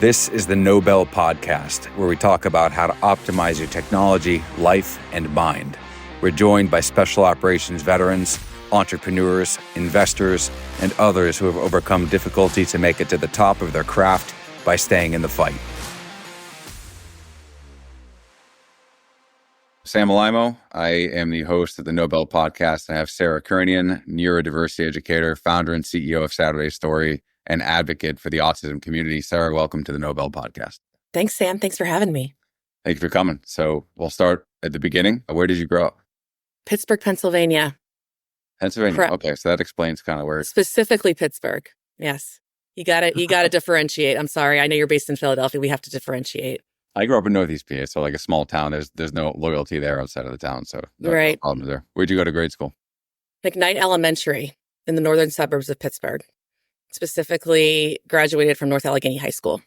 This is the Nobel Podcast, where we talk about how to optimize your technology, life, and mind. We're joined by special operations veterans, entrepreneurs, investors, and others who have overcome difficulty to make it to the top of their craft by staying in the fight. Sam Alaimo, I am the host of the Nobel Podcast. I have Sarah Kernian, neurodiversity educator, founder and CEO of Saturday Story, and advocate for the autism community. Sarah, welcome to the Nobel Podcast. Thanks, Sam. Thanks for having me. Thank you for coming. So we'll start at the beginning. Where did you grow up? Pittsburgh, Pennsylvania. Pennsylvania. Okay, so that explains kind of where. Specifically Pittsburgh. Yes. You gotta differentiate. I'm sorry. I know you're based in Philadelphia. We have to differentiate. I grew up in Northeast PA, so like a small town. There's no loyalty there outside of the town. So no problems there. Where'd you go to grade school? McKnight Elementary in the northern suburbs of Pittsburgh. Specifically graduated from North Allegheny High School.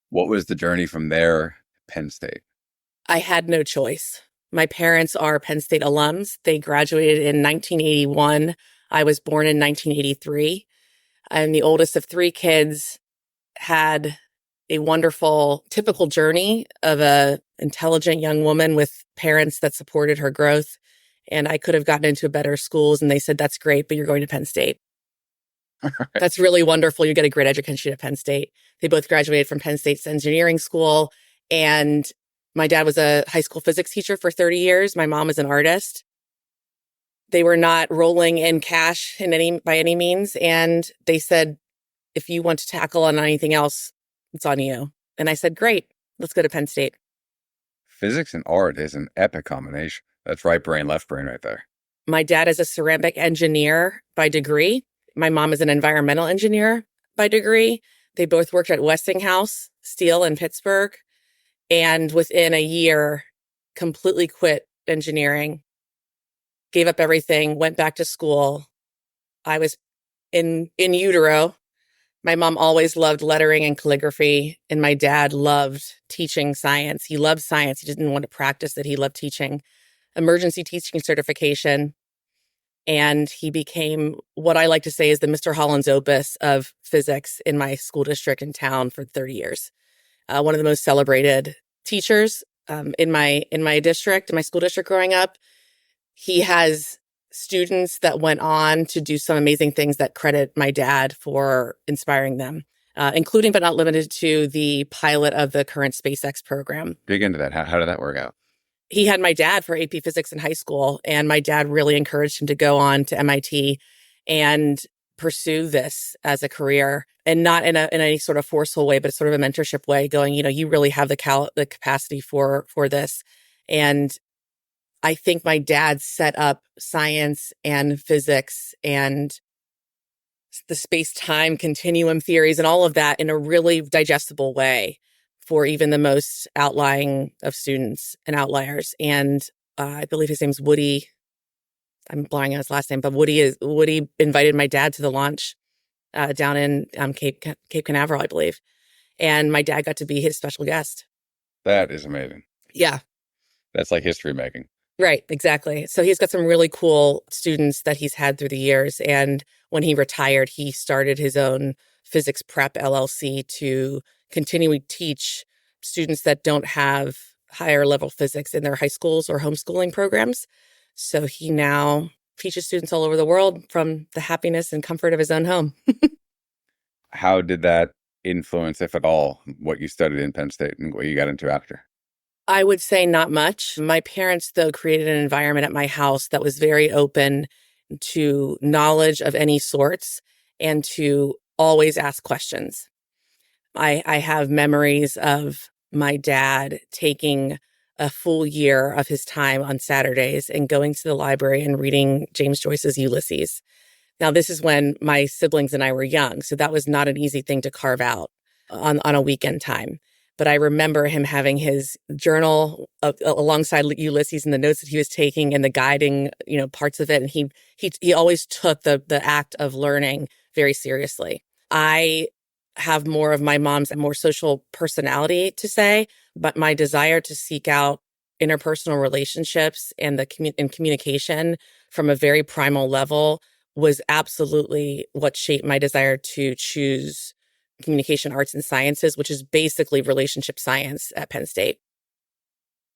What was the journey from there to Penn State? I had no choice. My parents are Penn State alums. They graduated in 1981. I was born in 1983. I'm the oldest of three kids, had a wonderful, typical journey of a intelligent young woman with parents that supported her growth. And I could have gotten into better schools. And they said, that's great, but you're going to Penn State. That's really wonderful. You get a great education at Penn State. They both graduated from Penn State's engineering school. And my dad was a high school physics teacher for 30 years. My mom is an artist. They were not rolling in cash by any means. And they said, if you want to tackle on anything else, it's on you. And I said, great, let's go to Penn State. Physics and art is an epic combination. That's right brain, left brain right there. My dad is a ceramic engineer by degree. My mom is an environmental engineer by degree. They both worked at Westinghouse Steel in Pittsburgh. And within a year, completely quit engineering, gave up everything, went back to school. I was in utero. My mom always loved lettering and calligraphy, and my dad loved teaching science. He loved science. He didn't want to practice it. He loved teaching. Emergency teaching certification. And he became what I like to say is the Mr. Holland's Opus of physics in my school district in town for 30 years. One of the most celebrated teachers in my district, in my school district growing up. He has students that went on to do some amazing things that credit my dad for inspiring them, including but not limited to the pilot of the current SpaceX program. Dig into that. How did that work out? He had my dad for AP Physics in high school, and my dad really encouraged him to go on to MIT and pursue this as a career, and not in any sort of forceful way, but sort of a mentorship way, going, you really have the capacity for this. And I think my dad set up science and physics and the space-time continuum theories and all of that in a really digestible way for even the most outlying of students and outliers. And I believe his name's Woody. I'm blowing out his last name, but Woody invited my dad to the launch down in Cape Canaveral, I believe. And my dad got to be his special guest. That is amazing. Yeah. That's like history making. Right, exactly. So he's got some really cool students that he's had through the years. And when he retired, he started his own physics prep LLC to continually teach students that don't have higher level physics in their high schools or homeschooling programs. So he now teaches students all over the world from the happiness and comfort of his own home. How did that influence, if at all, what you studied in Penn State and what you got into after? I would say not much. My parents, though, created an environment at my house that was very open to knowledge of any sorts and to always ask questions. I have memories of my dad taking a full year of his time on Saturdays and going to the library and reading James Joyce's Ulysses. Now, this is when my siblings and I were young, so that was not an easy thing to carve out on a weekend time. But I remember him having his journal alongside Ulysses and the notes that he was taking and the guiding, parts of it. And he always took the act of learning very seriously. I have more of my mom's more social personality to say, but my desire to seek out interpersonal relationships and communication from a very primal level was absolutely what shaped my desire to choose communication arts and sciences, which is basically relationship science at Penn State.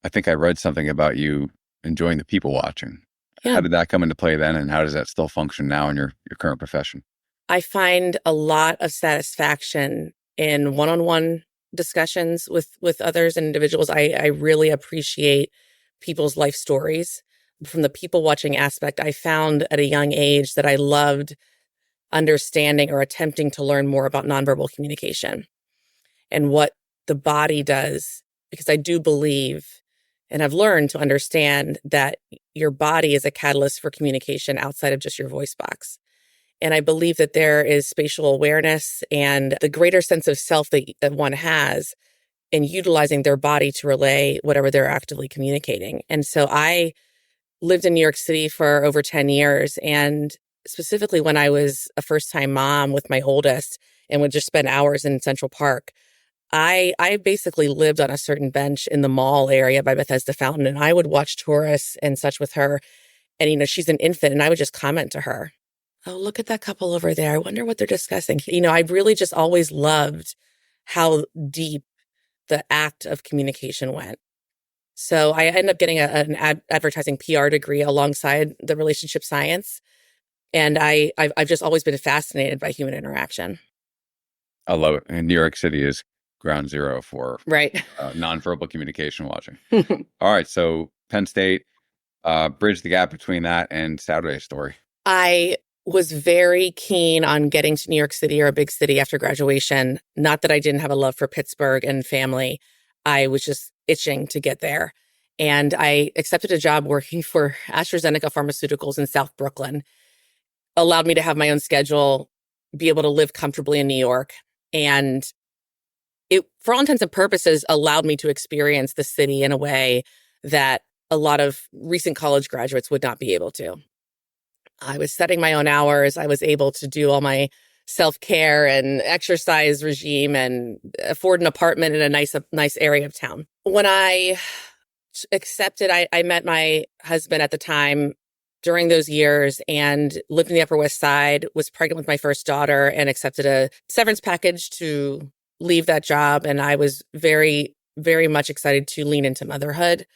I think I read something about you enjoying the people watching. Yeah. How did that come into play then, and how does that still function now in your current profession? I find a lot of satisfaction in one-on-one discussions with others and individuals. I really appreciate people's life stories. From the people watching aspect, I found at a young age that I loved understanding or attempting to learn more about nonverbal communication and what the body does, because I do believe and I've learned to understand that your body is a catalyst for communication outside of just your voice box. And I believe that there is spatial awareness and the greater sense of self that one has in utilizing their body to relay whatever they're actively communicating. And so I lived in New York City for over 10 years. And specifically when I was a first-time mom with my oldest and would just spend hours in Central Park, I basically lived on a certain bench in the mall area by Bethesda Fountain, and I would watch tourists and such with her. And, she's an infant, and I would just comment to her, "Oh, look at that couple over there. I wonder what they're discussing." I really just always loved how deep the act of communication went. So I ended up getting an advertising PR degree alongside the relationship science. And I've just always been fascinated by human interaction. I love it. And New York City is ground zero for Right. nonverbal communication watching. All right. So Penn State, bridge the gap between that and Saturday Story. I was very keen on getting to New York City or a big city after graduation. Not that I didn't have a love for Pittsburgh and family. I was just itching to get there. And I accepted a job working for AstraZeneca Pharmaceuticals in South Brooklyn. Allowed me to have my own schedule, be able to live comfortably in New York. And it, for all intents and purposes, allowed me to experience the city in a way that a lot of recent college graduates would not be able to. I was setting my own hours. I was able to do all my self-care and exercise regime and afford an apartment in a nice area of town. When I accepted, I met my husband at the time during those years and lived in the Upper West Side, was pregnant with my first daughter, and accepted a severance package to leave that job. And I was very, very much excited to lean into motherhood.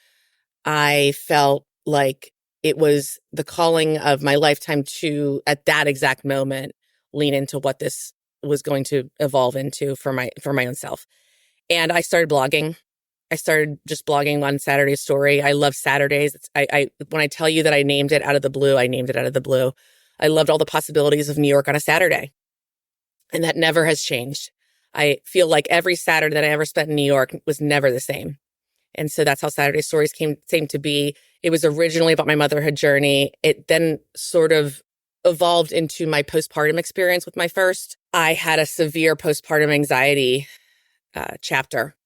I felt like it was the calling of my lifetime to, at that exact moment, lean into what this was going to evolve into for my own self. And I started blogging. I started just blogging on Saturday Story. I love Saturdays. When I tell you that I named it out of the blue, I named it out of the blue. I loved all the possibilities of New York on a Saturday. And that never has changed. I feel like every Saturday that I ever spent in New York was never the same. And so that's how Saturday Stories came to be. It was originally about my motherhood journey. It then sort of evolved into my postpartum experience with my first. I had a severe postpartum anxiety chapter.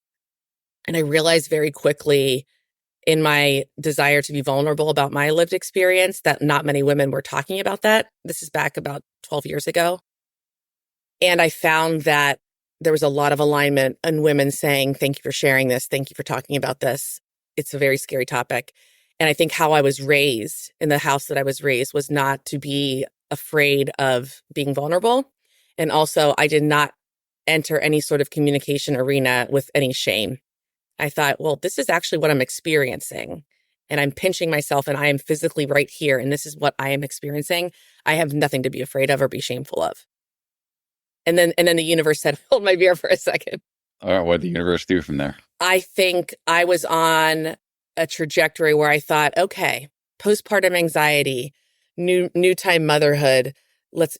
And I realized very quickly in my desire to be vulnerable about my lived experience that not many women were talking about that. This is back about 12 years ago. And I found that there was a lot of alignment in women saying, "Thank you for sharing this. Thank you for talking about this. It's a very scary topic." And I think how I was raised in the house that I was raised was not to be afraid of being vulnerable. And also, I did not enter any sort of communication arena with any shame. I thought, well, this is actually what I'm experiencing. And I'm pinching myself and I am physically right here. And this is what I am experiencing. I have nothing to be afraid of or be shameful of. And then the universe said, hold my beer for a second. All right, what did the universe do from there? I think I was on a trajectory where I thought, okay, postpartum anxiety, new time motherhood,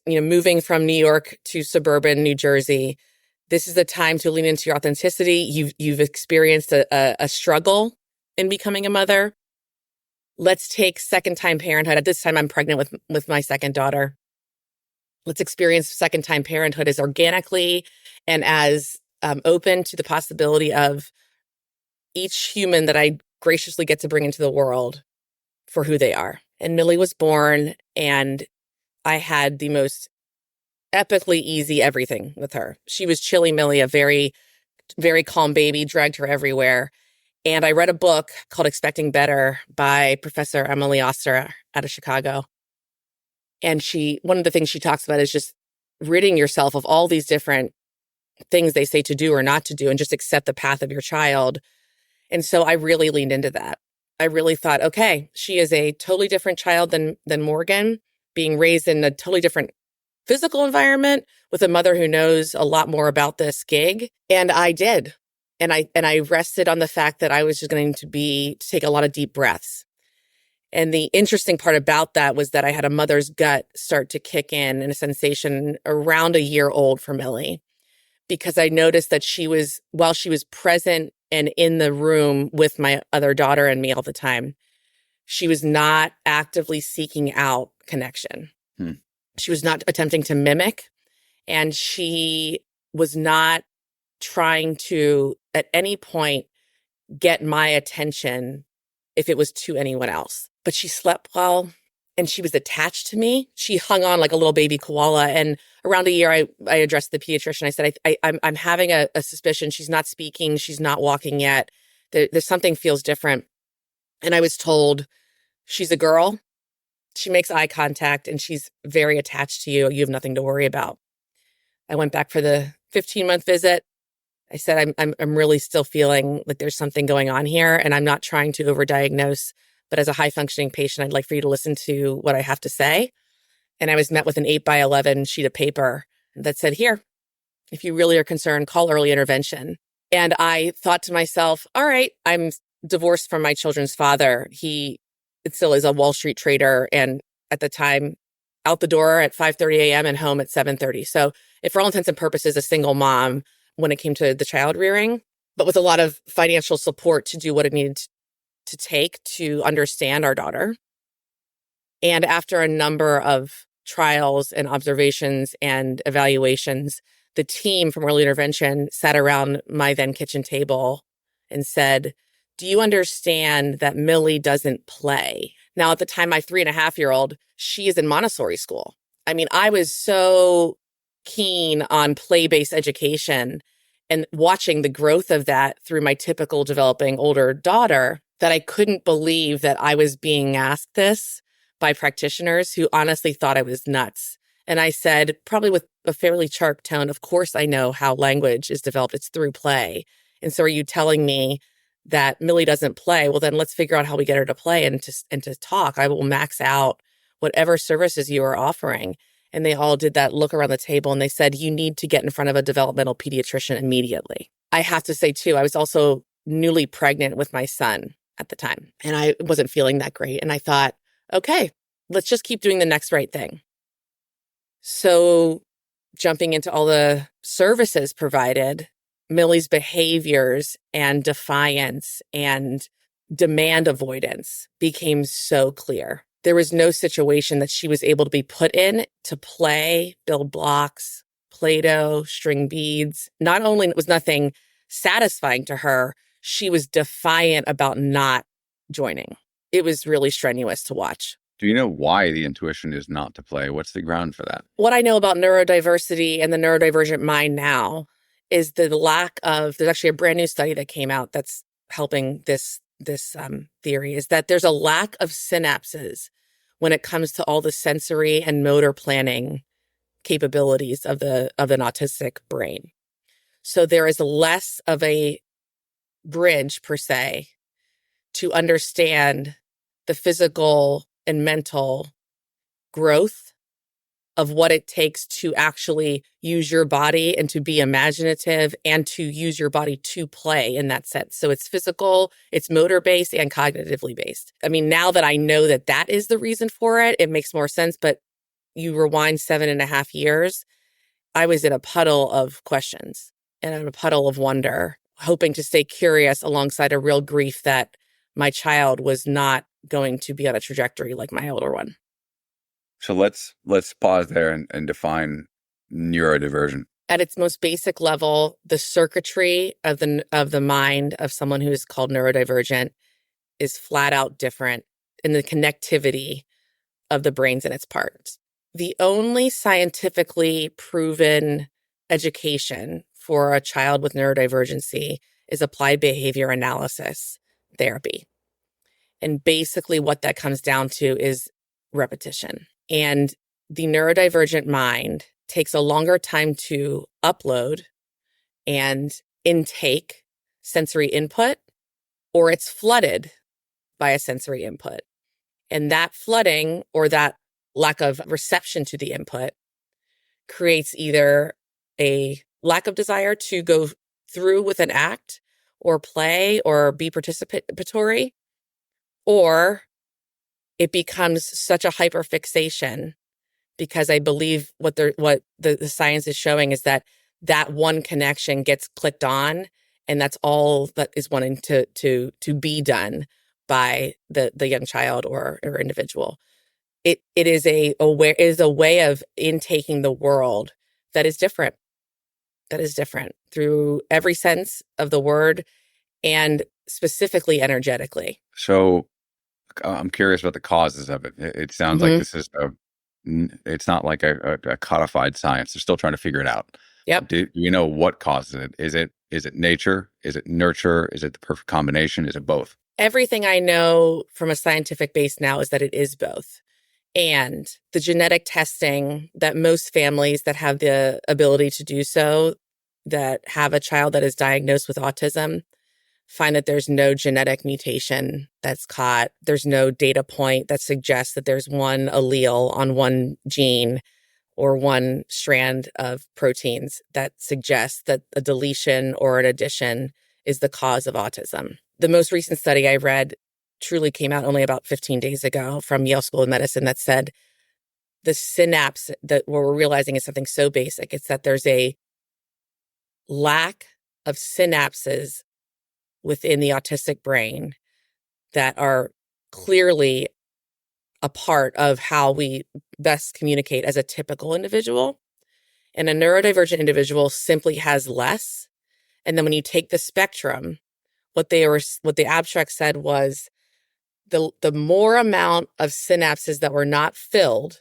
moving from New York to suburban New Jersey. This is the time to lean into your authenticity. You've experienced a struggle in becoming a mother. Let's take second time parenthood. At this time, I'm pregnant with my second daughter. Let's experience second time parenthood as organically and as open to the possibility of each human that I graciously get to bring into the world for who they are. And Millie was born, and I had the most epically easy everything with her. She was Chili Millie, a very, very calm baby, dragged her everywhere. And I read a book called Expecting Better by Professor Emily Oster out of Chicago. And one of the things she talks about is just ridding yourself of all these different things they say to do or not to do and just accept the path of your child. And so I really leaned into that. I really thought, okay, she is a totally different child than Morgan, being raised in a totally different physical environment with a mother who knows a lot more about this gig. And I did. And I rested on the fact that I was just going to take a lot of deep breaths. And the interesting part about that was that I had a mother's gut start to kick in and a sensation around a year old for Millie, because I noticed that while she was present and in the room with my other daughter and me all the time, she was not actively seeking out connection. She was not attempting to mimic, and she was not trying to, at any point, get my attention if it was to anyone else. But she slept well, and she was attached to me. She hung on like a little baby koala. And around a year, I addressed the pediatrician. I said, I'm having a suspicion. She's not speaking. She's not walking yet. There's something feels different. And I was told, she's a girl. She makes eye contact and she's very attached to you. You have nothing to worry about. I went back for the 15-month visit. I said, I'm really still feeling like there's something going on here, and I'm not trying to overdiagnose, but as a high functioning patient, I'd like for you to listen to what I have to say. And I was met with an 8x11 sheet of paper that said, here, if you really are concerned, call early intervention. And I thought to myself, all right, I'm divorced from my children's father. He still is a Wall Street trader, and at the time, out the door at 5:30 a.m. and home at 7:30. So if for all intents and purposes, a single mom when it came to the child rearing, but with a lot of financial support to do what it needed to take to understand our daughter. And after a number of trials and observations and evaluations, the team from early intervention sat around my then kitchen table and said, do you understand that Millie doesn't play? Now, at the time, my 3.5-year-old, she is in Montessori school. I mean, I was so keen on play-based education and watching the growth of that through my typical developing older daughter that I couldn't believe that I was being asked this by practitioners who honestly thought I was nuts. And I said, probably with a fairly sharp tone, of course I know how language is developed. It's through play. And so are you telling me that Millie doesn't play? Well, then let's figure out how we get her to play and to talk. I will max out whatever services you are offering. And they all did that look around the table and they said, you need to get in front of a developmental pediatrician immediately. I have to say too, I was also newly pregnant with my son at the time, and I wasn't feeling that great. And I thought, okay, let's just keep doing the next right thing. So jumping into all the services provided, Millie's behaviors and defiance and demand avoidance became so clear. There was no situation that she was able to be put in to play, build blocks, Play-Doh, string beads. Not only was nothing satisfying to her, she was defiant about not joining. It was really strenuous to watch. Do you know why the intuition is not to play? What's the ground for that? What I know about neurodiversity and the neurodivergent mind now is the lack of, there's actually a brand new study that came out that's helping this theory, is that there's a lack of synapses when it comes to all the sensory and motor planning capabilities of an autistic brain. So there is less of a bridge per se to understand the physical and mental growth of what it takes to actually use your body and to be imaginative and to use your body to play in that sense. So it's physical, it's motor-based and cognitively based. I mean, now that I know that that is the reason for it, it makes more sense. But you rewind 7.5 years, I was in a puddle of questions and in a puddle of wonder, hoping to stay curious alongside a real grief that my child was not going to be on a trajectory like my older one. So let's pause there and define neurodivergent. At its most basic level, the circuitry of the mind of someone who is called neurodivergent is flat out different in the connectivity of the brains and its parts. The only scientifically proven education for a child with neurodivergency is applied behavior analysis therapy. And basically what that comes down to is repetition. And the neurodivergent mind takes a longer time to upload and intake sensory input, or it's flooded by a sensory input. And that flooding or that lack of reception to the input creates either a lack of desire to go through with an act or play or be participatory, or it becomes such a hyperfixation, because I believe what the science is showing is that one connection gets clicked on, and that's all that is wanting to be done by the young child or individual. It is a way of intaking the world that is different. That is different through every sense of the word, and specifically energetically. So I'm curious about the causes of it. It sounds like Mm-hmm. this is it's not like a codified science. They're still trying to figure it out. Yep. Do you know what causes it? Is it nature? Is it nurture? Is it the perfect combination? Is it both? Everything I know from a scientific base now is that it is both. And the genetic testing that most families that have the ability to do so, that have a child that is diagnosed with autism, find that there's no genetic mutation that's caught. There's no data point that suggests that there's one allele on one gene or one strand of proteins that suggests that a deletion or an addition is the cause of autism. The most recent study I read truly came out only about 15 days ago from Yale School of Medicine that said the synapse, that what we're realizing is something so basic. It's that there's a lack of synapses within the autistic brain that are clearly a part of how we best communicate as a typical individual. And a neurodivergent individual simply has less. And then when you take the spectrum, what the abstract said was the more amount of synapses that were not filled,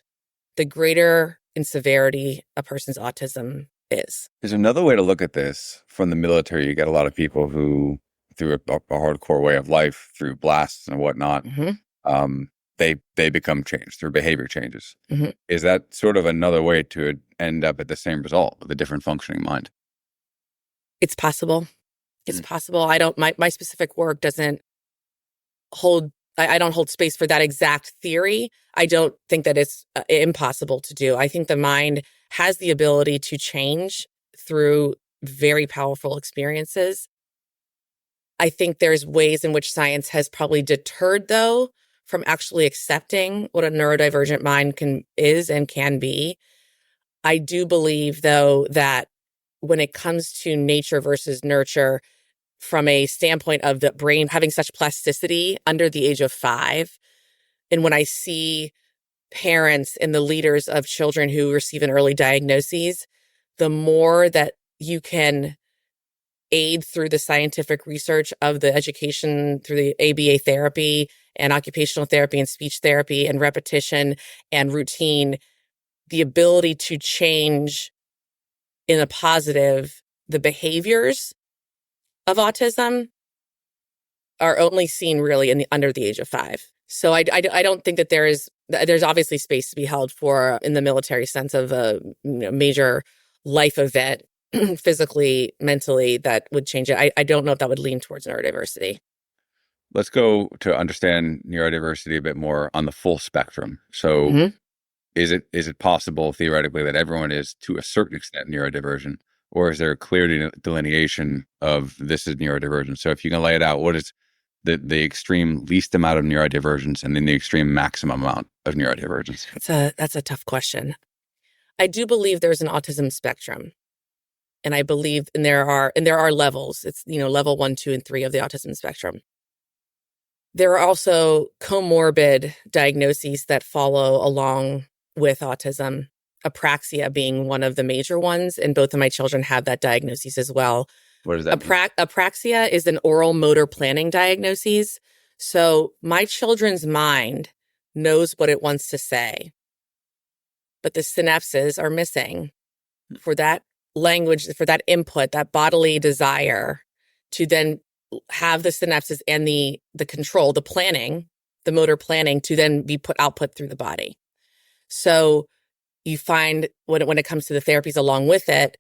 the greater in severity a person's autism is. There's another way to look at this. From the military, you get a lot of people who, through a hardcore way of life, through blasts and whatnot, they become changed through behavior changes. Mm-hmm. Is that sort of another way to end up at the same result with a different functioning mind? It's possible. It's possible. I don't, my specific work doesn't hold, I don't hold space for that exact theory. I don't think that it's impossible to do. I think the mind has the ability to change through very powerful experiences. I think there's ways in which science has probably deterred, though, from actually accepting what a neurodivergent mind is and can be. I do believe, though, that when it comes to nature versus nurture, from a standpoint of the brain having such plasticity under the age of 5, and when I see parents and the leaders of children who receive an early diagnosis, the more that you can aid through the scientific research of the education through the ABA therapy and occupational therapy and speech therapy and repetition and routine, the ability to change in a positive the behaviors of autism are only seen really under the age of 5. So I don't think that there's obviously space to be held for, in the military sense of a major life event, physically, mentally, that would change it. I don't know if that would lean towards neurodiversity. Let's go to understand neurodiversity a bit more on the full spectrum. So Mm-hmm. is it possible theoretically that everyone is to a certain extent neurodivergent, or is there a clear delineation of this is neurodivergent? So if you can lay it out, what is the extreme least amount of neurodivergence and then the extreme maximum amount of neurodivergence? That's a tough question. I do believe there's an autism spectrum. And I believe there are levels. It's, level 1, 2, and 3 of the autism spectrum. There are also comorbid diagnoses that follow along with autism, apraxia being one of the major ones. And both of my children have that diagnosis as well. What does that mean? Apraxia is an oral motor planning diagnosis. So my children's mind knows what it wants to say, but the synapses are missing for that language, for that input, that bodily desire to then have the synapses and the control, the planning, the motor planning to then be output through the body. So you find when it comes to the therapies along with it,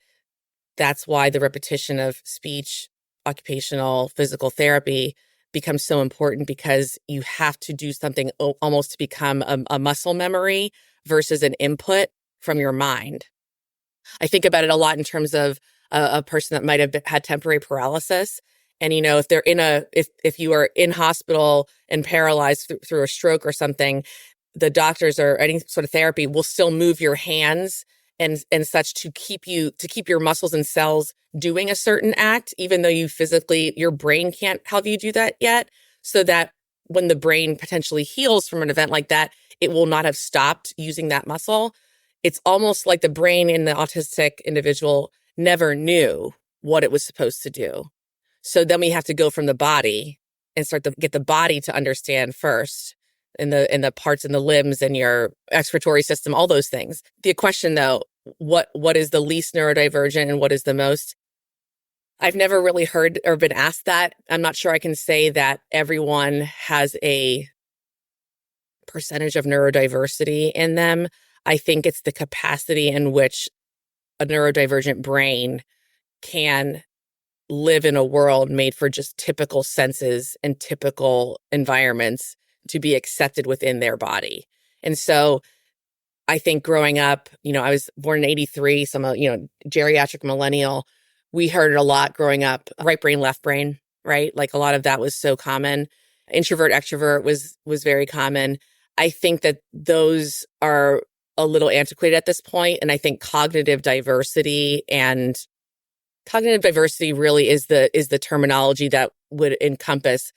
that's why the repetition of speech, occupational, physical therapy becomes so important, because you have to do something almost to become a muscle memory versus an input from your mind. I think about it a lot in terms of a person that might have had temporary paralysis. And, if they're if you are in hospital and paralyzed through a stroke or something, the doctors or any sort of therapy will still move your hands and such to keep your muscles and cells doing a certain act, even though your brain can't have you do that yet, so that when the brain potentially heals from an event like that, it will not have stopped using that muscle. It's almost like the brain in the autistic individual never knew what it was supposed to do. So then we have to go from the body and start to get the body to understand first, in the parts and the limbs and your excretory system, all those things. The question though, what is the least neurodivergent and what is the most? I've never really heard or been asked that. I'm not sure I can say that everyone has a percentage of neurodiversity in them. I think it's the capacity in which a neurodivergent brain can live in a world made for just typical senses and typical environments to be accepted within their body. And so I think growing up, I was born in 83, so I'm a, geriatric millennial. We heard it a lot growing up, right brain, left brain, right? Like a lot of that was so common. Introvert, extrovert was very common. I think that those are a little antiquated at this point. And I think cognitive diversity really is the terminology that would encompass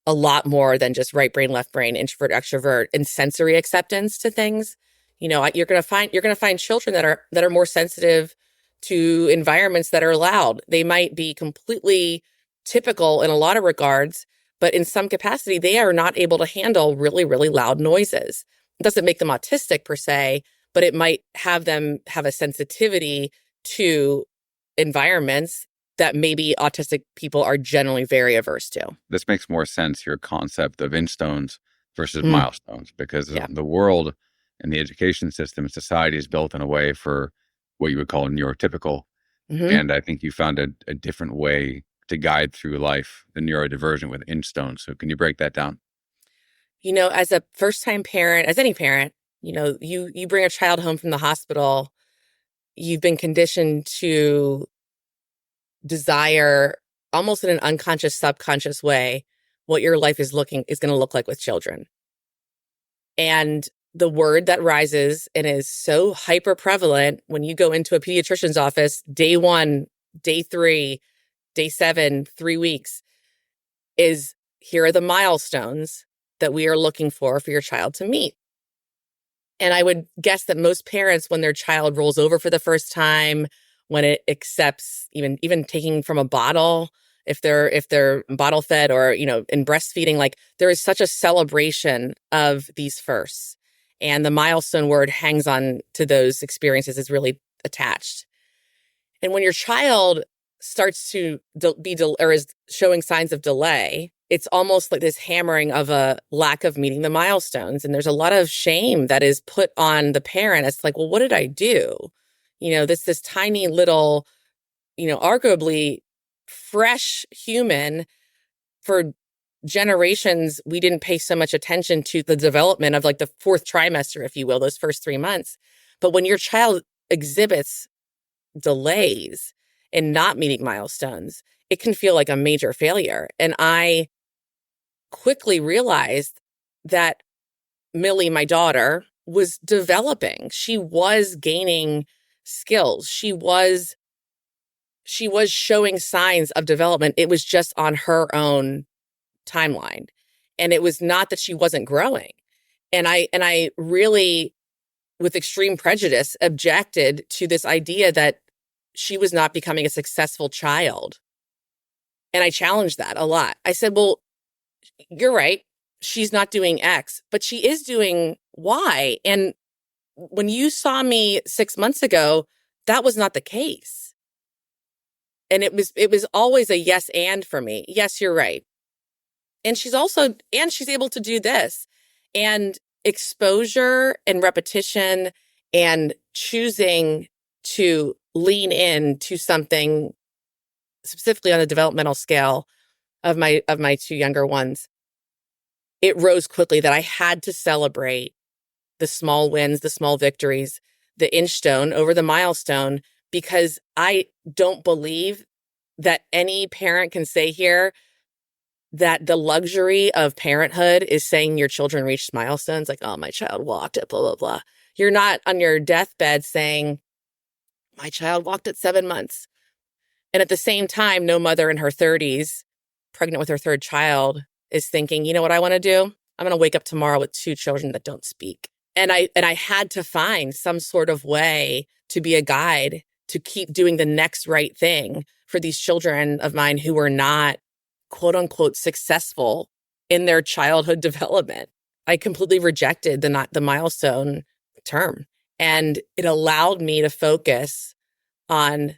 a lot more than just right brain, left brain, introvert, extrovert, and sensory acceptance to things. You're going to find children that are more sensitive to environments that are loud. They might be completely typical in a lot of regards, but in some capacity, they are not able to handle really, really loud noises. It doesn't make them autistic per se, but it might have them have a sensitivity to environments that maybe autistic people are generally very averse to. This makes more sense, your concept of Inchstones versus Mm. milestones, because Yeah. the world and the education system and society is built in a way for what you would call neurotypical. Mm-hmm. And I think you found a different way to guide through life, the neurodivergent with Inchstones. So can you break that down? As a first-time parent, as any parent, you bring a child home from the hospital, you've been conditioned to desire, almost in an unconscious, subconscious way, what your life is going to look like with children. And the word that rises and is so hyper prevalent when you go into a pediatrician's office, day 1, day 3, day 7, 3 weeks, is here are the milestones that we are looking for your child to meet. And I would guess that most parents, when their child rolls over for the first time, when it accepts even taking from a bottle, if they're bottle fed or, in breastfeeding, like there is such a celebration of these firsts. And the milestone word hangs on to those experiences, is really attached. And when your child starts to is showing signs of delay, it's almost like this hammering of a lack of meeting the milestones. And there's a lot of shame that is put on the parent. It's like, well, what did I do? This tiny little, arguably fresh human, for generations, we didn't pay so much attention to the development of like the 4th trimester, if you will, those first 3 months. But when your child exhibits delays in not meeting milestones, it can feel like a major failure. And I quickly realized that Millie, my daughter, was developing. She was gaining skills. She was showing signs of development. It was just on her own timeline. And it was not that she wasn't growing. And I really, with extreme prejudice, objected to this idea that she was not becoming a successful child. And I challenged that a lot. I said, well, you're right. She's not doing X, but she is doing Y. And when you saw me 6 months ago, that was not the case. And it was always a yes and for me. Yes, you're right. And she's able to do this. And exposure and repetition and choosing to lean in to something specifically on the developmental scale of my two younger ones, it rose quickly that I had to celebrate the small wins, the small victories, the inchstone over the milestone, because I don't believe that any parent can say here that the luxury of parenthood is saying your children reached milestones like, oh, my child walked at blah, blah, blah. You're not on your deathbed saying, my child walked at 7 months. And at the same time, no mother in her 30s, pregnant with her third child, is thinking, you know what I want to do? I'm going to wake up tomorrow with 2 children that don't speak. And I had to find some sort of way to be a guide to keep doing the next right thing for these children of mine who were not, quote unquote, successful in their childhood development. I completely rejected the milestone term, and it allowed me to focus on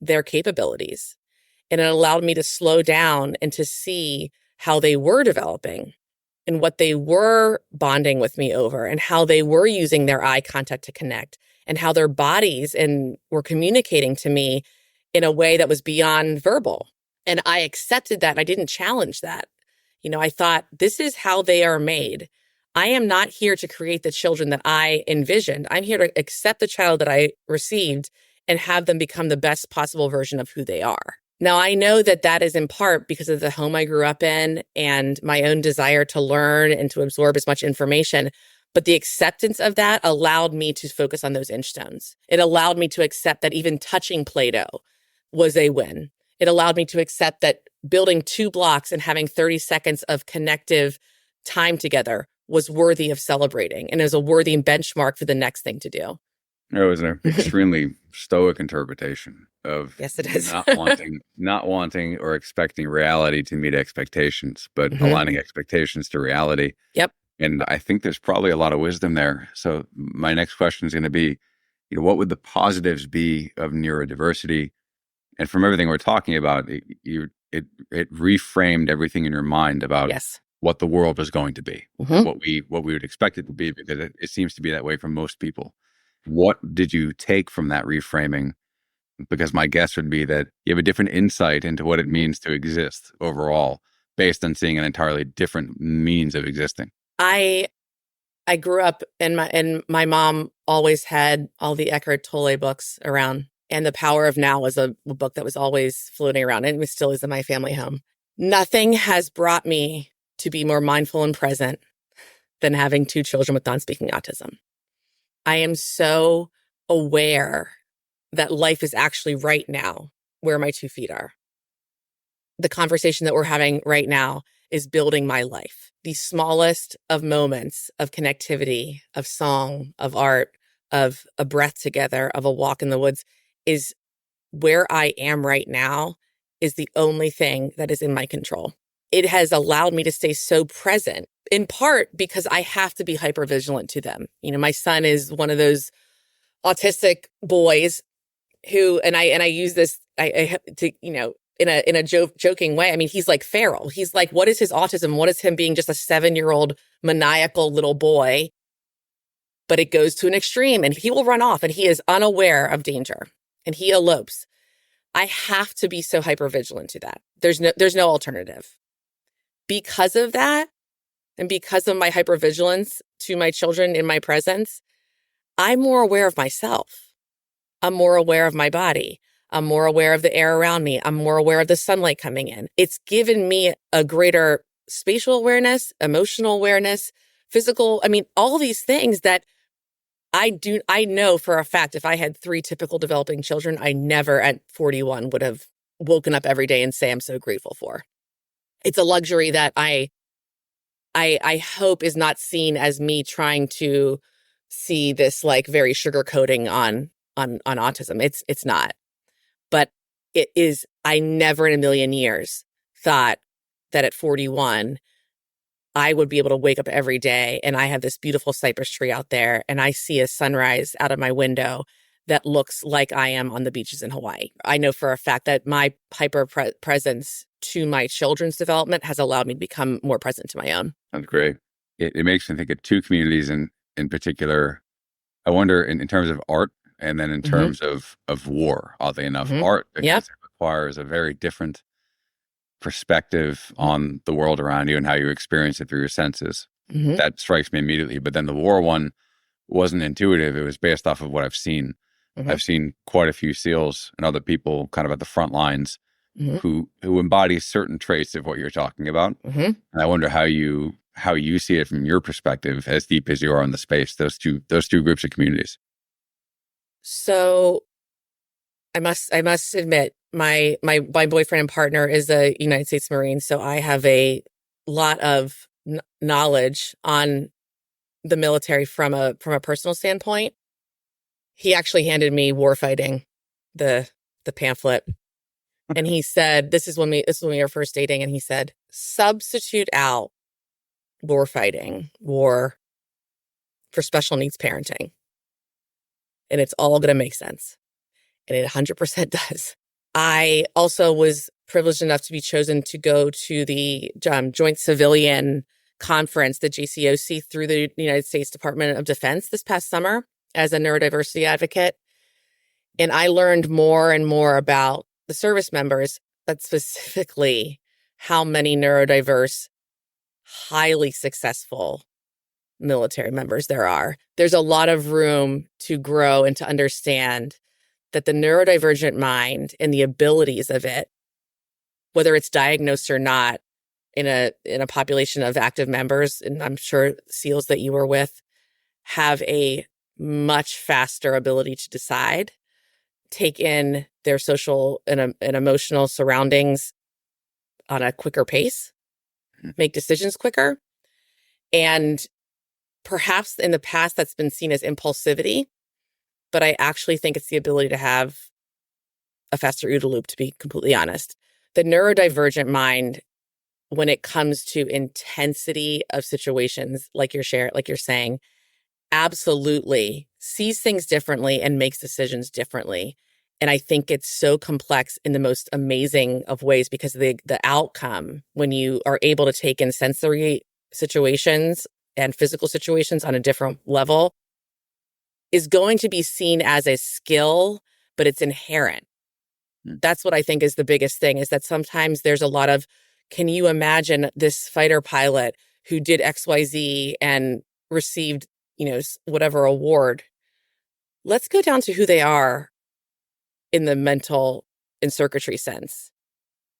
their capabilities. And it allowed me to slow down and to see how they were developing and what they were bonding with me over and how they were using their eye contact to connect and how their bodies were communicating to me in a way that was beyond verbal. And I accepted that. I didn't challenge that. I thought, this is how they are made. I am not here to create the children that I envisioned. I'm here to accept the child that I received and have them become the best possible version of who they are. Now, I know that that is in part because of the home I grew up in and my own desire to learn and to absorb as much information. But the acceptance of that allowed me to focus on those inchstones. It allowed me to accept that even touching Play-Doh was a win. It allowed me to accept that building 2 blocks and having 30 seconds of connective time together was worthy of celebrating and is a worthy benchmark for the next thing to do. It was an extremely stoic interpretation of yes, it is. not wanting or expecting reality to meet expectations, but aligning expectations to reality. Yep. And I think there's probably a lot of wisdom there. So my next question is going to be, what would the positives be of neurodiversity? And from everything we're talking about, it reframed everything in your mind about what the world is going to be, what we would expect it to be, because it seems to be that way for most people. What did you take from that reframing? Because my guess would be that you have a different insight into what it means to exist overall, based on seeing an entirely different means of existing. I grew up and my mom always had all the Eckhart Tolle books around, and The Power of Now was a book that was always floating around, and it still is in my family home. Nothing has brought me to be more mindful and present than having 2 children with non-speaking autism. I am so aware that life is actually right now where my 2 feet are. The conversation that we're having right now is building my life. The smallest of moments of connectivity, of song, of art, of a breath together, of a walk in the woods is where I am right now is the only thing that is in my control. It has allowed me to stay so present, in part because I have to be hypervigilant to them. My son is one of those autistic boys who, and I use this to in a joking way. I mean, he's like feral. He's like, what is his autism? What is him being just a 7-year-old maniacal little boy? But it goes to an extreme, and he will run off, and he is unaware of danger, and he elopes. I have to be so hypervigilant to that. There's no alternative. Because of that, and because of my hypervigilance to my children in my presence, I'm more aware of myself. I'm more aware of my body. I'm more aware of the air around me. I'm more aware of the sunlight coming in. It's given me a greater spatial awareness, emotional awareness, physical, all these things that I know for a fact if I had 3 typical developing children, I never at 41 would have woken up every day and say I'm so grateful for. It's a luxury that I hope is not seen as me trying to see this like very sugarcoating on autism. It's not. But it is, I never in a million years thought that at 41, I would be able to wake up every day and I have this beautiful cypress tree out there and I see a sunrise out of my window that looks like I am on the beaches in Hawaii. I know for a fact that my hyper presence to my children's development has allowed me to become more present to my own. That's great. It makes me think of 2 communities in particular. I wonder in terms of art, And then in Mm-hmm. terms of war, oddly enough, Mm-hmm. art, Yep. because it requires a very different perspective on the world around you and how you experience it through your senses. Mm-hmm. That strikes me immediately. But then the war one wasn't intuitive. It was based off of what I've seen. Mm-hmm. I've seen quite a few SEALs and other people kind of at the front lines Mm-hmm. who embody certain traits of what you're talking about. Mm-hmm. And I wonder how you see it from your perspective, as deep as you are in the space, those two groups of communities. So I must admit, my boyfriend and partner is a United States Marine, so I have a lot of knowledge on the military from a personal standpoint. He actually handed me Warfighting, the pamphlet, and he said, "This is when we were first dating," and he said, "Substitute out war for special needs parenting, and it's all going to make sense." And it 100% does. I also was privileged enough to be chosen to go to the Joint Civilian Conference, the JCOC, through the United States Department of Defense this past summer as a neurodiversity advocate. And I learned more and more about the service members, but specifically how many neurodiverse, highly successful military members there are. There's a lot of room to grow and to understand that the neurodivergent mind and the abilities of it, whether it's diagnosed or not in a population of active members, and I'm sure SEALs that you were with have a much faster ability to decide, take in their social and emotional surroundings on a quicker pace, make decisions quicker. And perhaps in the past that's been seen as impulsivity, but I actually think it's the ability to have a faster OODA loop, to be completely honest. The neurodivergent mind, when it comes to intensity of situations, like you're saying, absolutely sees things differently and makes decisions differently. And I think it's so complex in the most amazing of ways, because the outcome, when you are able to take in sensory situations and physical situations on a different level, is going to be seen as a skill, but it's inherent. That's what I think is the biggest thing, is that sometimes there's a lot of, can you imagine this fighter pilot who did XYZ and received, whatever award? Let's go down to who they are in the mental and circuitry sense.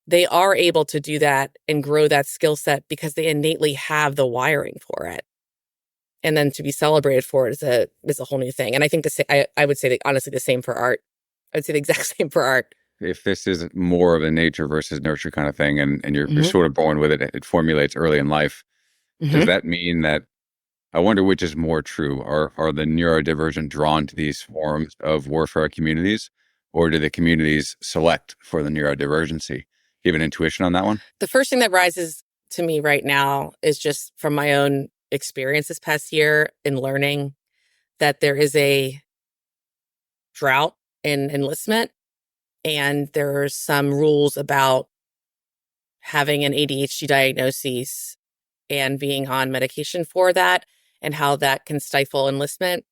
They are able to do that and grow that skill set because they innately have the wiring for it. And then to be celebrated for it is a whole new thing. And I think I would say that, honestly, the same for art. I'd say the exact same for art. If this is more of a nature versus nurture kind of thing, and you're Mm-hmm. sort of born with it, it formulates early in life. Mm-hmm. Does that mean that, I wonder which is more true? Are the neurodivergent drawn to these forms of warfare communities, or do the communities select for the neurodivergency? Do you have an intuition on that one? The first thing that rises to me right now is just from my own experience this past year in learning that there is a drought in enlistment, and there are some rules about having an ADHD diagnosis and being on medication for that, and how that can stifle enlistment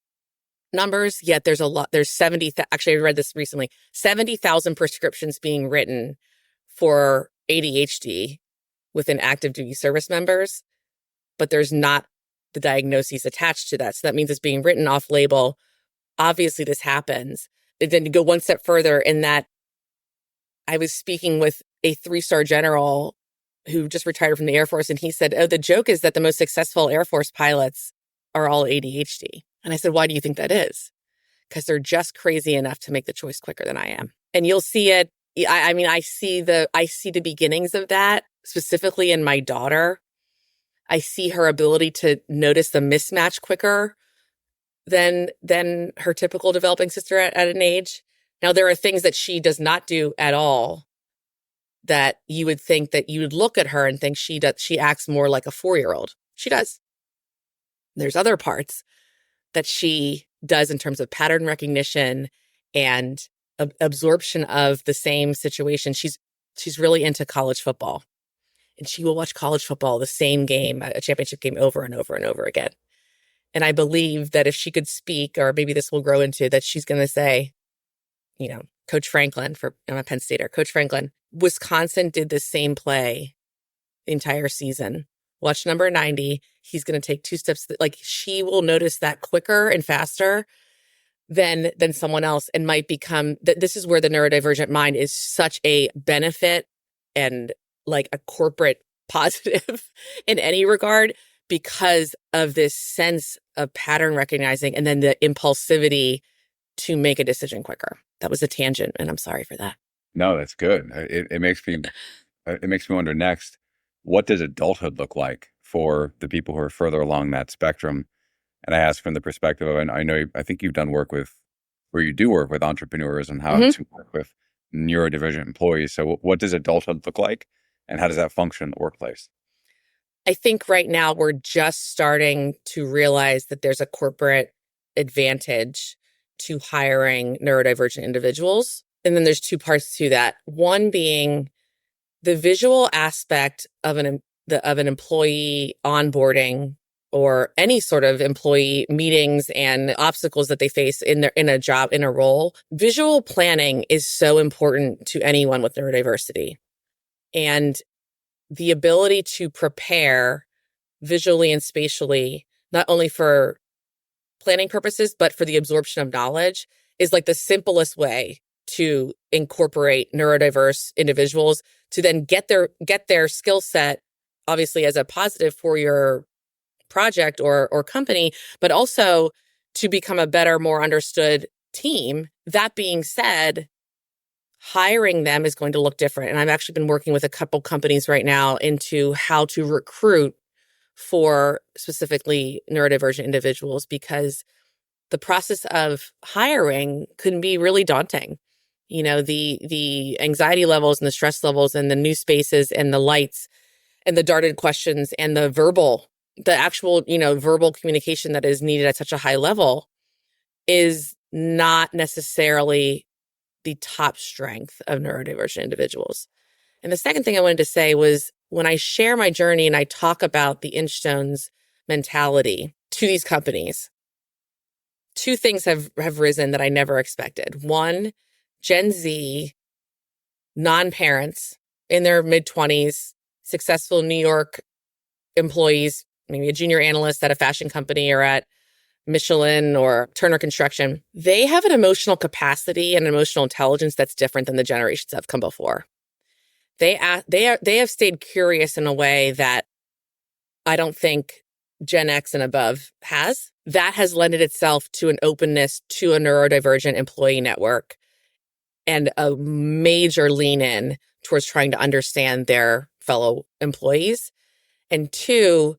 numbers. Yet there's a lot, there's actually I read this recently, 70,000 prescriptions being written for ADHD within active duty service members, but there's not the diagnoses attached to that. So that means it's being written off label. Obviously this happens. And then to go one step further, in that I was speaking with a 3-star general who just retired from the Air Force, and he said, "Oh, the joke is that the most successful Air Force pilots are all ADHD." And I said, "Why do you think that is?" "Because they're just crazy enough to make the choice quicker than I am." And you'll see it. I mean, I see the beginnings of that specifically in my daughter. I see her ability to notice the mismatch quicker than her typical developing sister at an age. Now, there are things that she does not do at all that you would think that you would look at her and think she acts more like a 4-year-old. She does. There's other parts that she does in terms of pattern recognition and absorption of the same situation. She's really into college football, and she will watch college football, the same game, a championship game, over and over and over again. And I believe that if she could speak, or maybe this will grow into that, she's going to say, Coach Franklin, I'm a Penn Stater, Coach Franklin, Wisconsin did the same play the entire season. Watch number 90. He's going to take 2 steps. Like, she will notice that quicker and faster than someone else, and might become that. This is where the neurodivergent mind is such a benefit and like a corporate positive in any regard, because of this sense of pattern recognizing and then the impulsivity to make a decision quicker. That was a tangent, and I'm sorry for that. No, that's good. It makes me wonder next, what does adulthood look like for the people who are further along that spectrum? And I ask from the perspective of, and I think you've done work with, where you do work with entrepreneurs and how to work with neurodivergent employees. So what does adulthood look like, and how does that function in the workplace? I think right now we're just starting to realize that there's a corporate advantage to hiring neurodivergent individuals. And then there's 2 parts to that. One being the visual aspect of an employee onboarding, or any sort of employee meetings and obstacles that they face in a job, in a role. Visual planning is so important to anyone with neurodiversity. And the ability to prepare visually and spatially, not only for planning purposes, but for the absorption of knowledge, is like the simplest way to incorporate neurodiverse individuals to then get their skill set, obviously as a positive for your project or company, but also to become a better, more understood team. That being said, hiring them is going to look different. And I've actually been working with a couple companies right now into how to recruit for specifically neurodivergent individuals, because the process of hiring can be really daunting. The anxiety levels and the stress levels and the new spaces and the lights and the darted questions and the actual, verbal communication that is needed at such a high level is not necessarily the top strength of neurodivergent individuals. And the second thing I wanted to say was, when I share my journey and I talk about the Inchstones mentality to these companies, 2 things have risen that I never expected. One, Gen Z, non-parents in their mid-20s, successful New York employees, maybe a junior analyst at a fashion company or at Michelin or Turner Construction, they have an emotional capacity and emotional intelligence that's different than the generations that have come before. They have stayed curious in a way that I don't think Gen X and above has. That has lended itself to an openness to a neurodivergent employee network and a major lean in towards trying to understand their fellow employees. And 2,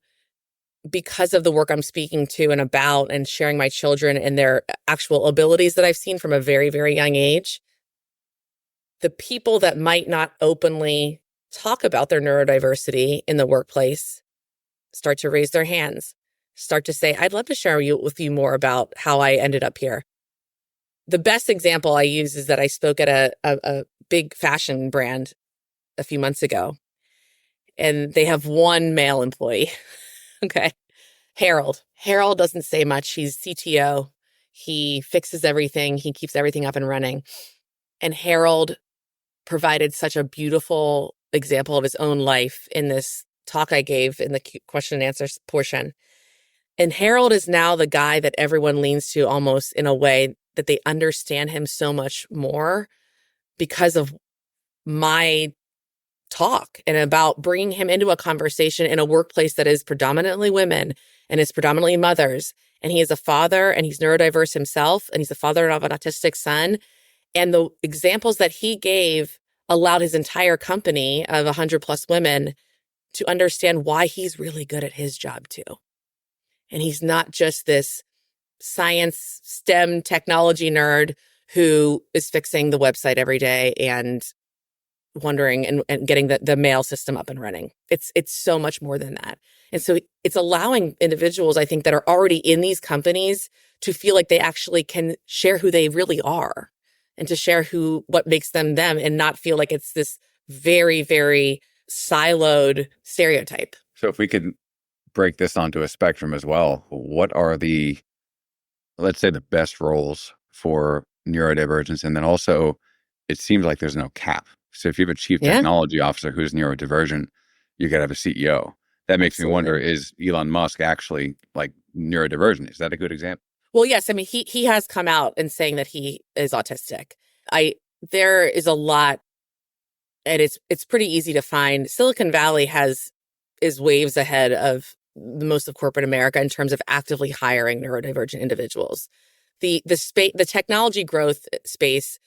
because of the work I'm speaking to and about and sharing my children and their actual abilities that I've seen from a very, very young age, the people that might not openly talk about their neurodiversity in the workplace start to raise their hands, start to say, I'd love to share with you more about how I ended up here. The best example I use is that I spoke at a big fashion brand a few months ago, and they have 1 male employee. Okay. Harold. Harold doesn't say much. He's CTO. He fixes everything. He keeps everything up and running. And Harold provided such a beautiful example of his own life in this talk I gave in the question and answer portion. And Harold is now the guy that everyone leans to, almost in a way that they understand him so much more because of my talk and about bringing him into a conversation in a workplace that is predominantly women and is predominantly mothers. And he is a father, and he's neurodiverse himself, and he's the father of an autistic son. And the examples that he gave allowed his entire company of 100+ women to understand why he's really good at his job too. And he's not just this science, STEM, technology nerd who is fixing the website every day and wondering and getting the mail system up and running. It's so much more than that. And so it's allowing individuals, I think, that are already in these companies to feel like they actually can share who they really are and to share what makes them them, and not feel like it's this very, very siloed stereotype. So if we could break this onto a spectrum as well. What are the, let's say, the best roles for neurodivergence? And then also, it seems like there's no cap. So if you have a chief Yeah, technology officer who's neurodivergent, you got to have a CEO. That makes me absolutely. wonder, is Elon Musk actually like neurodivergent? Is that a good example? Well, yes. I mean, he has come out and saying that he is autistic. There is a lot, and it's pretty easy to find. Silicon Valley is waves ahead of most of corporate America in terms of actively hiring neurodivergent individuals. The technology growth space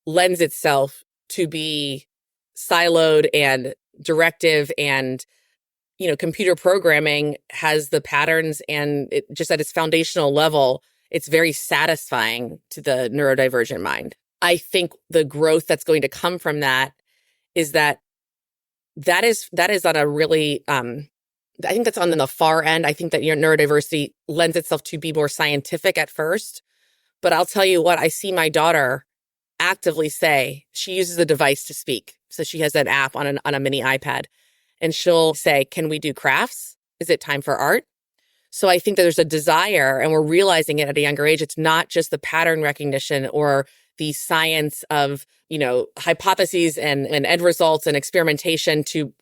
lends itself to be siloed and directive, and computer programming has the patterns, and it just at its foundational level, it's very satisfying to the neurodivergent mind. I think the growth that's going to come from that is that is on a really I think that's on the far end. I think that your neurodiversity lends itself to be more scientific at first, but I'll tell you what, I see my daughter actively say, she uses a device to speak. So she has an app on a mini iPad, and she'll say, "Can we do crafts? Is it time for art?" So I think that there's a desire, and we're realizing it at a younger age. It's not just the pattern recognition or the science of, hypotheses and end results and experimentation to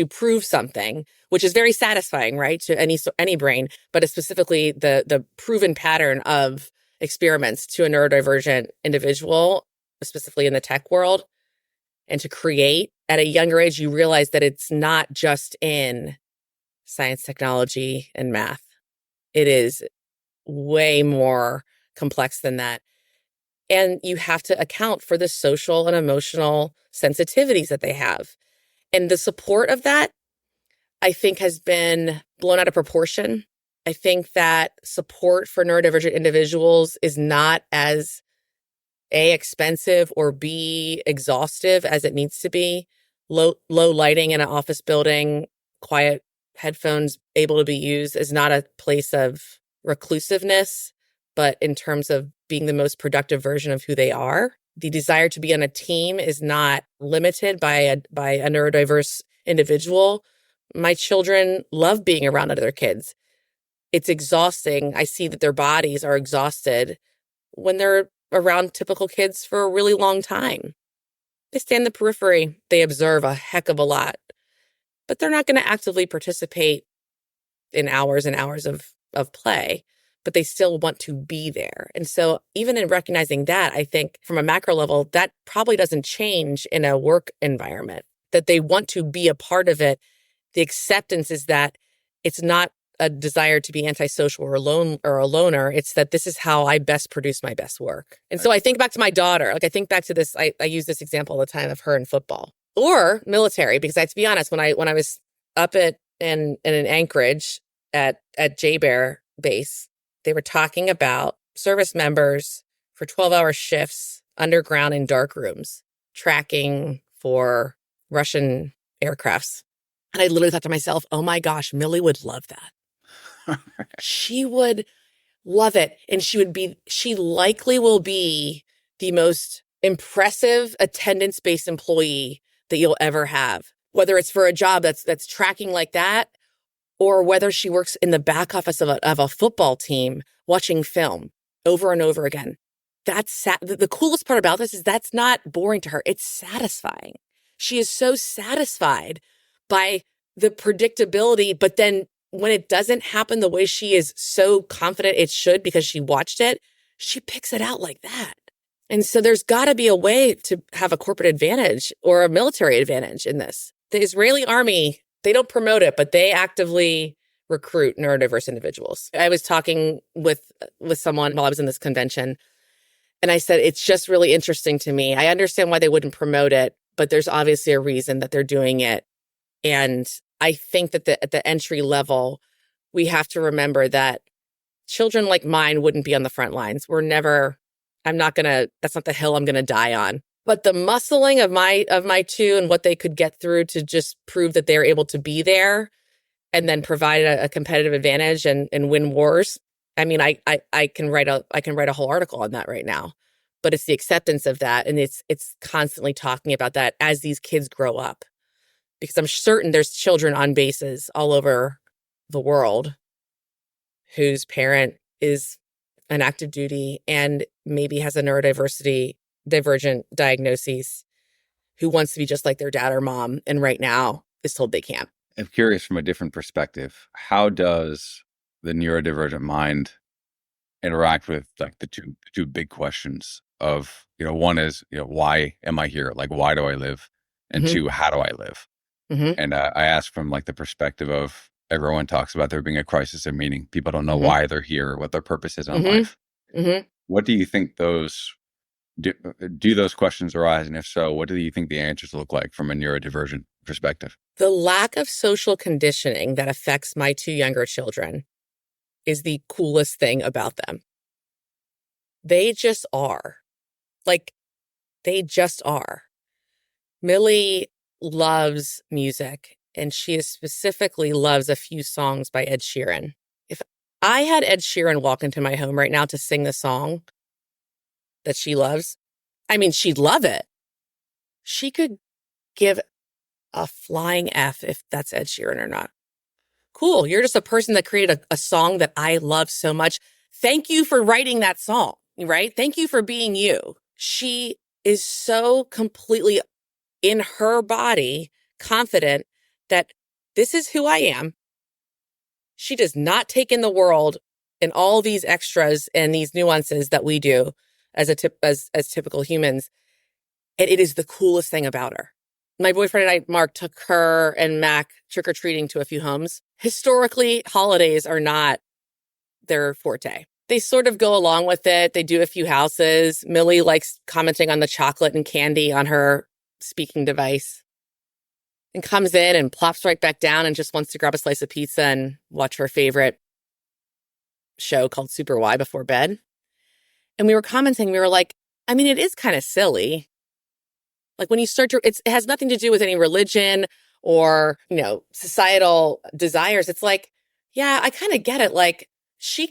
prove something, which is very satisfying, right, to any brain. But it's specifically the proven pattern of experiments to a neurodivergent individual, specifically in the tech world, and to create at a younger age, you realize that it's not just in science, technology, and math. It is way more complex than that. And you have to account for the social and emotional sensitivities that they have. And the support of that, I think, has been blown out of proportion. I think that support for neurodivergent individuals is not as A, expensive, or B, exhaustive as it needs to be. Low lighting in an office building, quiet headphones able to be used is not a place of reclusiveness, but in terms of being the most productive version of who they are. The desire to be on a team is not limited by a neurodiverse individual. My children love being around other kids. It's exhausting. I see that their bodies are exhausted when they're around typical kids for a really long time. They stay in the periphery. They observe a heck of a lot, but they're not going to actively participate in hours and hours of play, but they still want to be there. And so even in recognizing that, I think from a macro level, that probably doesn't change in a work environment, that they want to be a part of it. The acceptance is that it's not a desire to be antisocial or alone or a loner. It's that this is how I best produce my best work. And so I think back to my daughter. Like I think back to this, I use this example all the time of her in football or military, because I have to be honest, when I was up in Anchorage at J-Bear base, they were talking about service members for 12-hour shifts underground in dark rooms, tracking for Russian aircrafts. And I literally thought to myself, oh my gosh, Millie would love that. She would love it. And she likely will be the most impressive attendance-based employee that you'll ever have, whether it's for a job that's tracking like that, or whether she works in the back office of a football team watching film over and over again. That's the coolest part about this is that's not boring to her. It's satisfying. She is so satisfied by the predictability, but then when it doesn't happen the way she is so confident it should because she watched it, she picks it out like that. And so there's got to be a way to have a corporate advantage or a military advantage in this. The Israeli army, they don't promote it, but they actively recruit neurodiverse individuals. I was talking with someone while I was in this convention, and I said, it's just really interesting to me. I understand why they wouldn't promote it, but there's obviously a reason that they're doing it. And I think that at the entry level, we have to remember that children like mine wouldn't be on the front lines. That's not the hill I'm going to die on. But the muscling of my two and what they could get through to just prove that they're able to be there and then provide a competitive advantage and win wars. I mean, I can write a whole article on that right now, but it's the acceptance of that. And it's constantly talking about that as these kids grow up, because I'm certain there's children on bases all over the world whose parent is an active duty and maybe has a neurodiversity divergent diagnosis, who wants to be just like their dad or mom, and right now is told they can't. I'm curious from a different perspective. How does the neurodivergent mind interact with like the two big questions of, one is, why am I here? Like, why do I live? And Mm-hmm. two, how do I live? Mm-hmm. And I ask from like the perspective of everyone talks about there being a crisis of meaning. People don't know Mm-hmm. why they're here, what their purpose is in Mm-hmm. life. Mm-hmm. What do you think do those questions arise? And if so, what do you think the answers look like from a neurodivergent perspective? The lack of social conditioning that affects my two younger children is the coolest thing about them. They just are. Like, they just are. Millie loves music, and she specifically loves a few songs by Ed Sheeran. If I had Ed Sheeran walk into my home right now to sing the song that she loves, I mean, she'd love it. She could give a flying F if that's Ed Sheeran or not. Cool. You're just a person that created a song that I love so much. Thank you for writing that song, right? Thank you for being you. She is so completely in her body, confident that this is who I am. She does not take in the world and all these extras and these nuances that we do as typical humans. And it is the coolest thing about her. My boyfriend and I, Mark, took her and Mac trick-or-treating to a few homes. Historically, holidays are not their forte. They sort of go along with it. They do a few houses. Millie likes commenting on the chocolate and candy on her speaking device and comes in and plops right back down and just wants to grab a slice of pizza and watch her favorite show called Super Y before bed. And we were commenting, we were like, I mean, it is kind of silly. Like when you start to, it has nothing to do with any religion or, societal desires. It's like, yeah, I kind of get it. Like she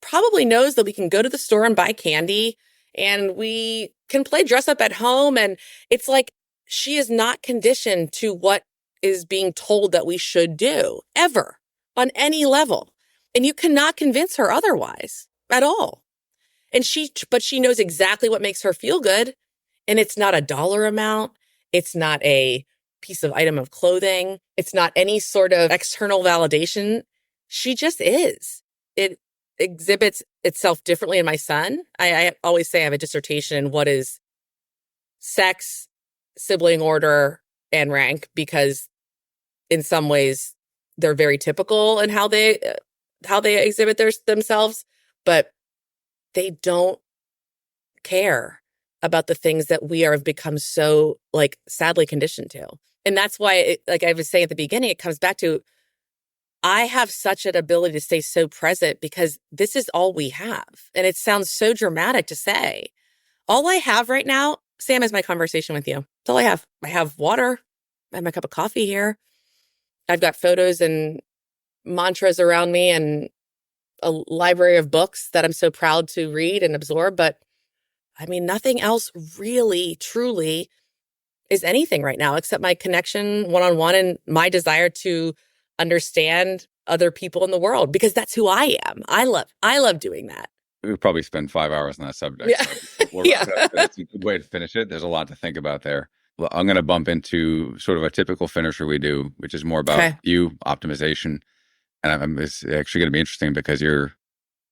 probably knows that we can go to the store and buy candy and we can play dress up at home. And it's like, she is not conditioned to what is being told that we should do ever on any level. And you cannot convince her otherwise at all. But she knows exactly what makes her feel good. And it's not a dollar amount. It's not a piece of item of clothing. It's not any sort of external validation. She just is. It exhibits itself differently in my son. I always say I have a dissertation in what is sex, sibling order, and rank, because in some ways they're very typical in how they exhibit themselves, but they don't care about the things that we have become so sadly conditioned to. And that's why, like I was saying at the beginning, it comes back to, I have such an ability to stay so present because this is all we have. And it sounds so dramatic to say. All I have right now, Sam, is my conversation with you. That's all I have. I have water. I have my cup of coffee here. I've got photos and mantras around me and a library of books that I'm so proud to read and absorb. But I mean, nothing else really, truly is anything right now except my connection one-on-one and my desire to understand other people in the world, because that's who I am. I love doing that. We probably spend 5 hours on that subject. Yeah. So Yeah. It's a good way to finish it. There's a lot to think about there. Well, I'm going to bump into sort of a typical finisher we do, which is more about you, optimization. And it's actually going to be interesting because your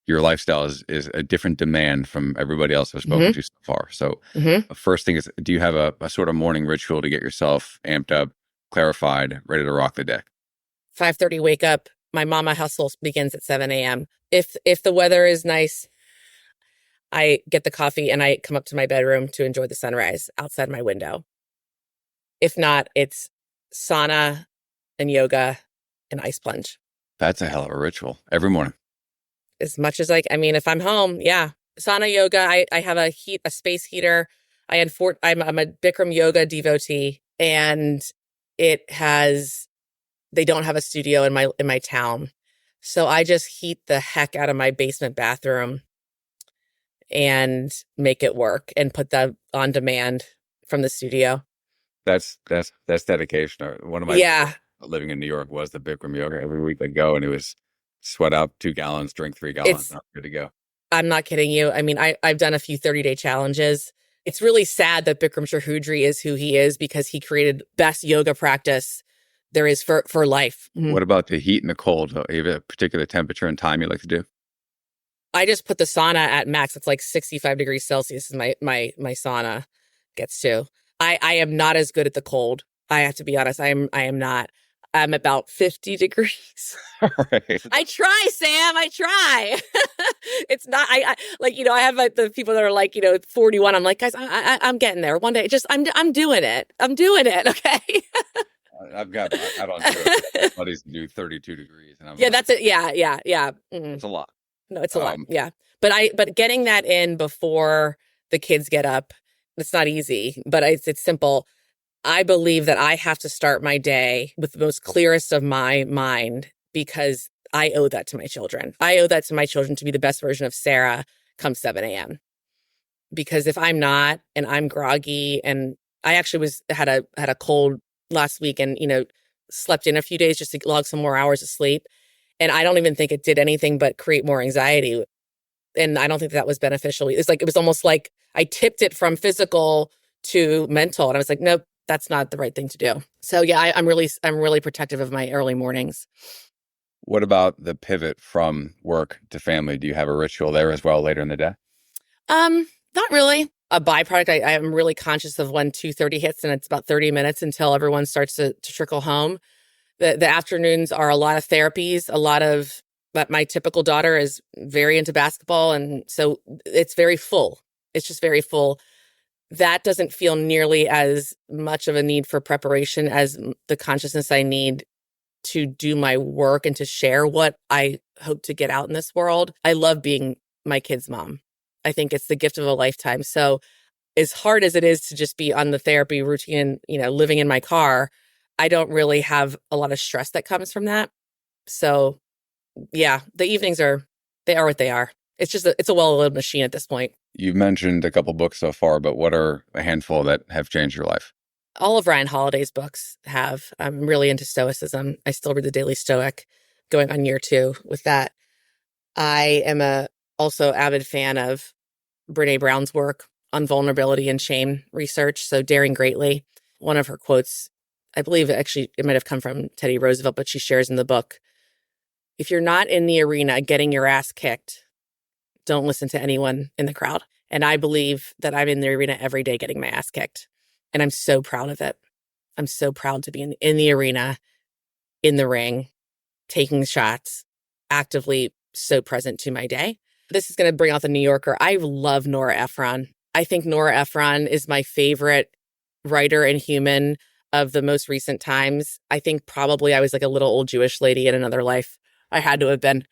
lifestyle is a different demand from everybody else I've spoken to so far. So the first thing is, do you have a sort of morning ritual to get yourself amped up, clarified, ready to rock the deck? 5:30 wake up. My mama hustle begins at 7 a.m. If the weather is nice, I get the coffee and I come up to my bedroom to enjoy the sunrise outside my window. If not, it's sauna and yoga and ice plunge. That's a hell of a ritual every morning. As much as I mean, if I'm home, yeah. Sauna yoga, I have a space heater. I'm a Bikram yoga devotee, and they don't have a studio in my town. So I just heat the heck out of my basement bathroom and make it work and put that on demand from the studio. That's dedication. One of my Yeah. living in New York was the Bikram yoga. Every week I'd go and it was sweat out 2 gallons, drink 3 gallons, and I'm good to go. I'm not kidding you. I mean, I've done a few 30-day challenges. It's really sad that Bikram Chahudri is who he is because he created best yoga practice there is for life. Mm-hmm. What about the heat and the cold? Do you have a particular temperature and time you like to do? I just put the sauna at max. It's like 65 degrees Celsius is my sauna gets to. I am not as good at the cold. I have to be honest. I am not. I'm about 50 degrees. Right. I try, Sam. I try. It's not, I like, you know, I have like the people that are like, you know, 41. I'm like, guys, I'm getting there one day. Just, I'm doing it. I'm doing it. Okay. I've got add-on buddies to do 32 degrees. And yeah, that's it. Yeah. Mm-hmm. It's a lot. No, it's a lot. Yeah. But getting that in before the kids get up, it's not easy, but it's simple. I believe that I have to start my day with the most clearest of my mind because I owe that to my children. I owe that to my children to be the best version of Sarah come 7 a.m. Because if I'm not and I'm groggy, and I actually had a cold last week and, you know, slept in a few days just to log some more hours of sleep. And I don't even think it did anything but create more anxiety. And I don't think that was beneficial. It was almost like I tipped it from physical to mental. And I was like, nope, that's not the right thing to do. So yeah, I'm really protective of my early mornings. What about the pivot from work to family? Do you have a ritual there as well later in the day? Not really. A byproduct, I am really conscious of when 2:30 hits, and it's about 30 minutes until everyone starts to trickle home. The afternoons are a lot of therapies, but my typical daughter is very into basketball, and so it's very full. It's just very full. That doesn't feel nearly as much of a need for preparation as the consciousness I need to do my work and to share what I hope to get out in this world. I love being my kid's mom. I think it's the gift of a lifetime. So as hard as it is to just be on the therapy routine, you know, living in my car, I don't really have a lot of stress that comes from that. So yeah, the evenings are what they are. It's just it's a well-oiled machine at this point. You've mentioned a couple books so far, but what are a handful that have changed your life? All of Ryan Holiday's books have. I'm really into Stoicism. I still read the Daily Stoic, going on year 2 with that. I am also avid fan of Brene Brown's work on vulnerability and shame research. So Daring Greatly, one of her quotes, I believe actually it might have come from Teddy Roosevelt, but she shares in the book, if you're not in the arena getting your ass kicked, don't listen to anyone in the crowd. And I believe that I'm in the arena every day getting my ass kicked. And I'm so proud of it. I'm so proud to be in the arena, in the ring, taking shots, actively so present to my day. This is going to bring out the New Yorker. I love Nora Ephron. I think Nora Ephron is my favorite writer and human of the most recent times. I think probably I was like a little old Jewish lady in another life. I had to have been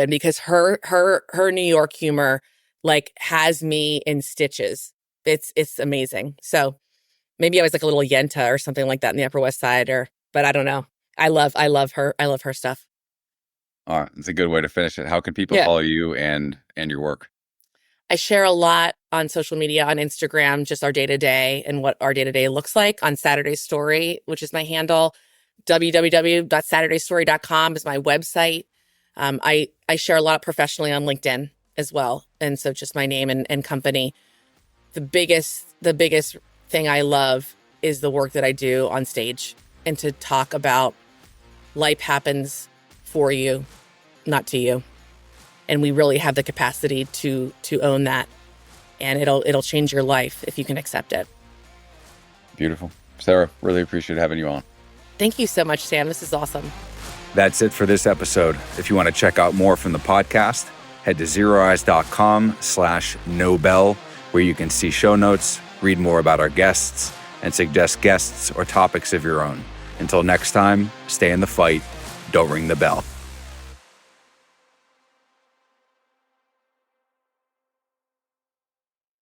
because her New York humor like has me in stitches. It's amazing. So maybe I was like a little Yenta or something like that in the Upper West Side, but I don't know. I love her. I love her stuff. All right, it's a good way to finish it. How can people follow you and your work? I share a lot on social media, on Instagram, just our day-to-day and what our day-to-day looks like. On Saturday Story, which is my handle, www.saturdaystory.com is my website. I share a lot professionally on LinkedIn as well. And so just my name and company. The biggest thing I love is the work that I do on stage and to talk about life happens for you, not to you. And we really have the capacity to own that. And it'll change your life if you can accept it. Beautiful. Sarah, really appreciate having you on. Thank you so much, Sam. This is awesome. That's it for this episode. If you want to check out more from the podcast, head to zeroeyes.com/nobel, where you can see show notes, read more about our guests, and suggest guests or topics of your own. Until next time, stay in the fight. Don't ring the bell.